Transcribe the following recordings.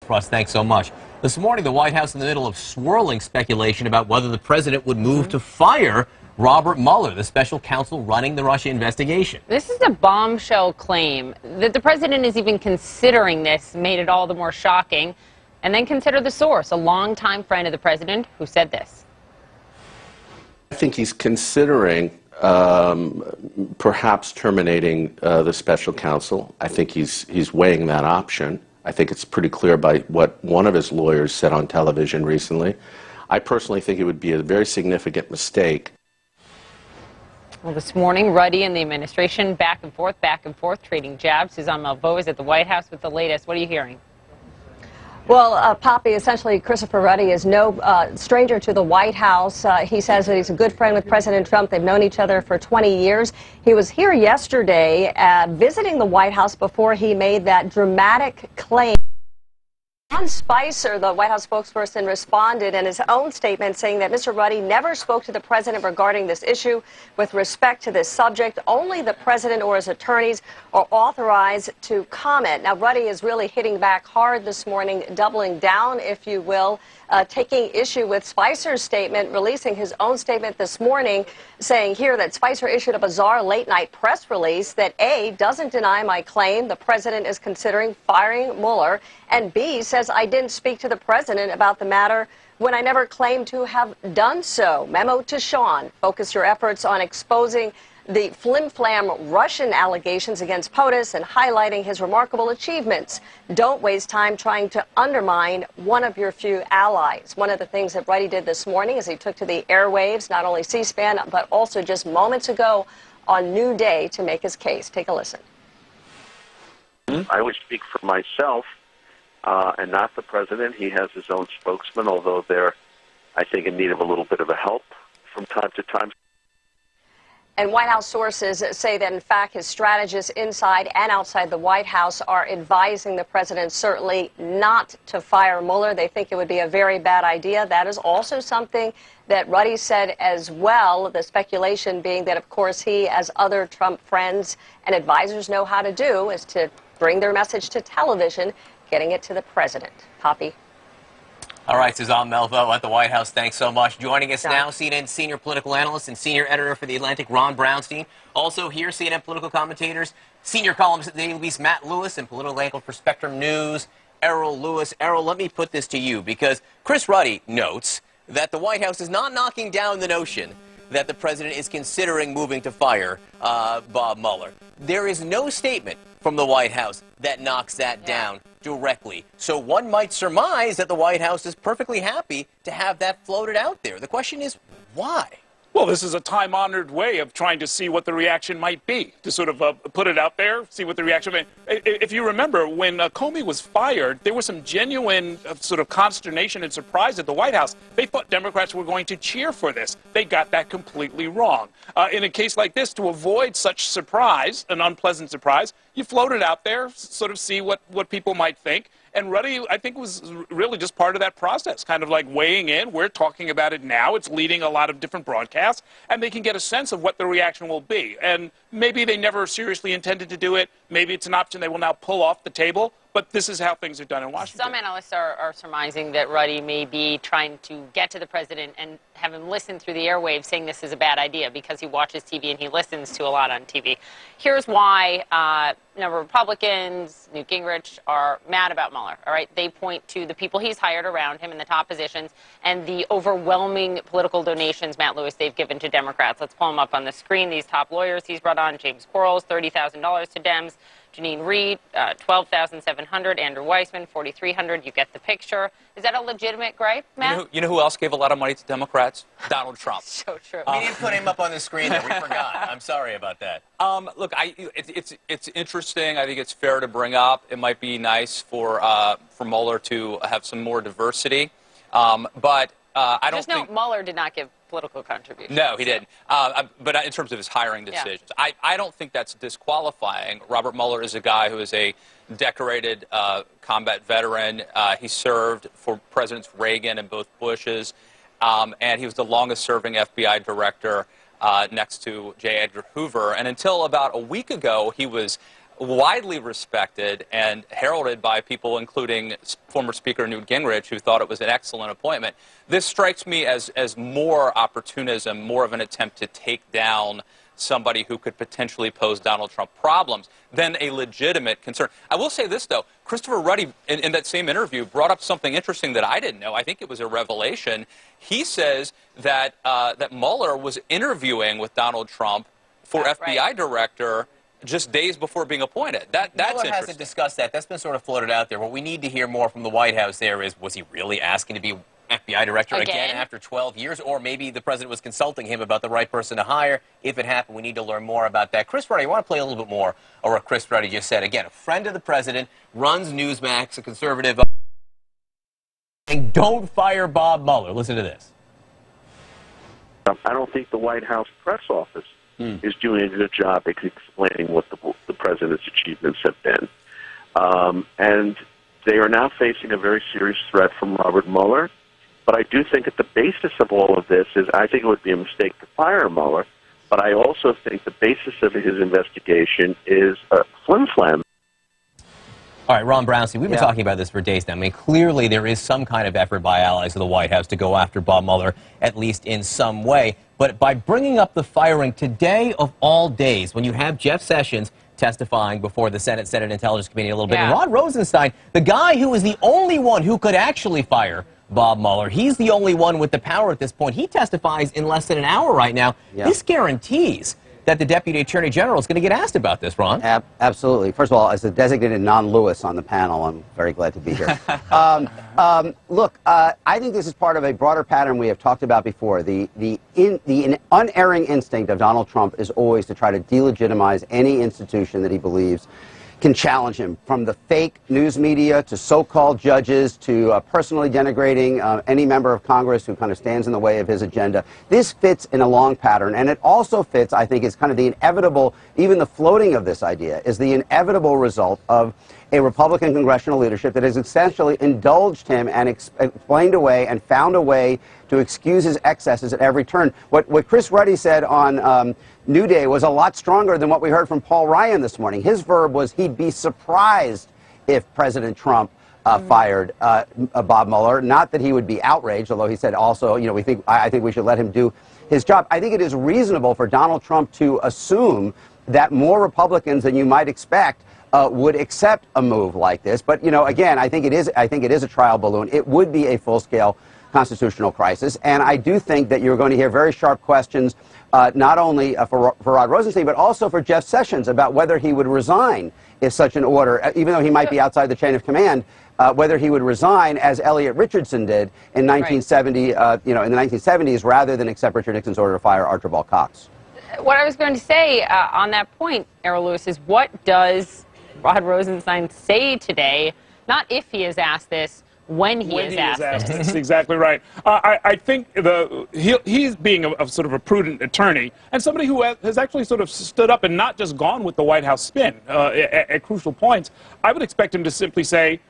Russ, thanks so much. This morning, the White House in the middle of swirling speculation about whether the president would move to fire Robert Mueller, the special counsel running the Russia investigation. This is a bombshell claim. That the president is even considering this made it all the more shocking. And then consider the source, a longtime friend of the president who said this. I think he's considering perhaps terminating the special counsel. I think he's weighing that option. I think it's pretty clear by what one of his lawyers said on television recently. I personally think it would be a very significant mistake. Well, this morning, Ruddy and the administration back and forth, trading jabs. Suzanne Malveaux is at the White House with the latest. What are you hearing? Well, Poppy, essentially, Christopher Ruddy is no stranger to the White House. He says that he's a good friend with President Trump. They've known each other for 20 years. He was here yesterday visiting the White House before he made that dramatic claim. John Spicer, the White House spokesperson, responded in his own statement saying that Mr. Ruddy never spoke to the president regarding this issue with respect to this subject. Only the president or his attorneys are authorized to comment. Now, Ruddy is really hitting back hard this morning, doubling down, if you will, taking issue with Spicer's statement, releasing his own statement this morning, saying here that Spicer issued a bizarre late-night press release that A, doesn't deny my claim the president is considering firing Mueller, and B, says I didn't speak to the president about the matter when I never claimed to have done so. Memo to Sean, focus your efforts on exposing the flim-flam Russian allegations against POTUS and highlighting his remarkable achievements. Don't waste time trying to undermine one of your few allies. One of the things that Ruddy did this morning is he took to the airwaves, not only C-SPAN, but also just moments ago on New Day to make his case. Take a listen. I would speak for myself and not the president. He has his own spokesman, although they're, I think, in need of a little bit of a help from time to time. And White House sources say that, in fact, his strategists inside and outside the White House are advising the president certainly not to fire Mueller. They think it would be a very bad idea. That is also something that Ruddy said as well, the speculation being that, of course, he, as other Trump friends and advisors know how to do, is to bring their message to television, getting it to the president. Poppy. All right, Suzanne Malveaux at the White House, thanks so much. Joining us now, CNN senior political analyst and senior editor for The Atlantic, Ron Brownstein. Also here, CNN political commentators, senior columnist at the Daily Beast, Matt Lewis, and political anchor for Spectrum News, Errol Lewis. Errol, let me put this to you, because Chris Ruddy notes that the White House is not knocking down the notion that the president is considering moving to fire Bob Mueller. There is no statement from the White House that knocks that down directly. So one might surmise that the White House is perfectly happy to have that floated out there. The question is, why? Well, this is a time-honored way of trying to see what the reaction might be, to sort of put it out there, see what the reaction might be. If you remember, when Comey was fired, there was some genuine sort of consternation and surprise at the White House. They thought Democrats were going to cheer for this. They got that completely wrong. In a case like this, to avoid such surprise, an unpleasant surprise, you float it out there, sort of see what people might think. And Ruddy, I think, was really just part of that process, kind of like weighing in. We're talking about it now. It's leading a lot of different broadcasts, and they can get a sense of what the reaction will be. And maybe they never seriously intended to do it. Maybe it's an option they will now pull off the table. But this is how things are done in Washington. Some analysts are surmising that Ruddy may be trying to get to the president and have him listen through the airwaves saying this is a bad idea because he watches TV and he listens to a lot on TV. Here's why a number of Republicans, Newt Gingrich, are mad about Mueller. All right, they point to the people he's hired around him in the top positions and the overwhelming political donations, Matt Lewis, they've given to Democrats. Let's pull them up on the screen. These top lawyers he's brought on: James Quarles, $30,000 to Dems. Janine Reed, $12,700. Andrew Weissman, $4,300. You get the picture. Is that a legitimate gripe, Matt? You know who else gave a lot of money to Democrats? Donald Trump. So true. We didn't put him up on the screen there. We forgot. I'm sorry about that. Look, it's interesting. I think it's fair to bring up. It might be nice for Mueller to have some more diversity, but I don't think Mueller did not give political contributions. No, he didn't. But in terms of his hiring decisions, I don't think that's disqualifying. Robert Mueller is a guy who is a decorated combat veteran. He served for Presidents Reagan and both Bushes, and he was the longest-serving FBI director next to J. Edgar Hoover. And until about a week ago, he was widely respected and heralded by people, including former Speaker Newt Gingrich, who thought it was an excellent appointment. This strikes me as more opportunism, more of an attempt to take down somebody who could potentially pose Donald Trump problems than a legitimate concern. I will say this, though. Christopher Ruddy, in that same interview, brought up something interesting that I didn't know. I think it was a revelation. He says that, that Mueller was interviewing with Donald Trump for FBI director just days before being appointed. That's Mueller hasn't discussed that. That's been sort of floated out there. What we need to hear more from the White House there is, was he really asking to be FBI director again after 12 years? Or maybe the president was consulting him about the right person to hire. If it happened, we need to learn more about that. Chris Ruddy, I want to play a little bit more of what Chris Ruddy just said. Again, a friend of the president, runs Newsmax, a conservative. And don't fire Bob Mueller. Listen to this. I don't think the White House press office is doing a good job at explaining what the president's achievements have been. And they are now facing a very serious threat from Robert Mueller. But I do think at the basis of all of this is, I think it would be a mistake to fire Mueller, but I also think the basis of his investigation is flim-flam. All right, Ron Brownstein, we've been talking about this for days now. I mean, clearly there is some kind of effort by allies of the White House to go after Bob Mueller, at least in some way. But by bringing up the firing today of all days, when you have Jeff Sessions testifying before the Senate Intelligence Committee a little bit, and Rod Rosenstein, the guy who is the only one who could actually fire Bob Mueller, he's the only one with the power at this point. He testifies in less than an hour right now. This guarantees that the Deputy Attorney General is going to get asked about this, Ron. Absolutely. First of all, as a designated non-Lewis on the panel, I'm very glad to be here. Look, I think this is part of a broader pattern we have talked about before. The unerring instinct of Donald Trump is always to try to delegitimize any institution that he believes can challenge him, from the fake news media to so-called judges to personally denigrating any member of Congress who kind of stands in the way of his agenda. This fits in a long pattern, and it also fits, I think, is kind of the inevitable, even the floating of this idea, is the inevitable result of a Republican congressional leadership that has essentially indulged him and explained away and found a way to excuse his excesses at every turn. What Chris Ruddy said on New Day was a lot stronger than what we heard from Paul Ryan this morning. His verb was he'd be surprised if President Trump fired Bob Mueller. Not that he would be outraged, although he said also, you know, I think we should let him do his job. I think it is reasonable for Donald Trump to assume that more Republicans than you might expect would accept a move like this. But, you know, again, I think it is a trial balloon. It would be a full-scale constitutional crisis. And I do think that you're going to hear very sharp questions, not only for Rod Rosenstein, but also for Jeff Sessions about whether he would resign if such an order, even though he might be outside the chain of command, whether he would resign as Elliot Richardson did in 1970, you know, in the 1970s, rather than accept Richard Nixon's order to fire Archibald Cox. What I was going to say on that point, Errol Lewis, is what does Rod Rosenstein say today? Not if he is asked this, when he is asked this. That's exactly right. I think he's being a sort of a prudent attorney and somebody who has actually sort of stood up and not just gone with the White House spin at crucial points. I would expect him to simply say,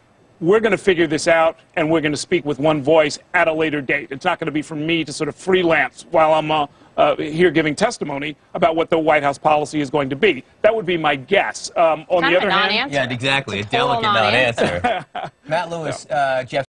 we're going to figure this out, and we're going to speak with one voice at a later date. It's not going to be for me to sort of freelance while I'm here giving testimony about what the White House policy is going to be. That would be my guess. On the other hand, yeah, exactly, a delicate non-answer. Matt Lewis, Jeff.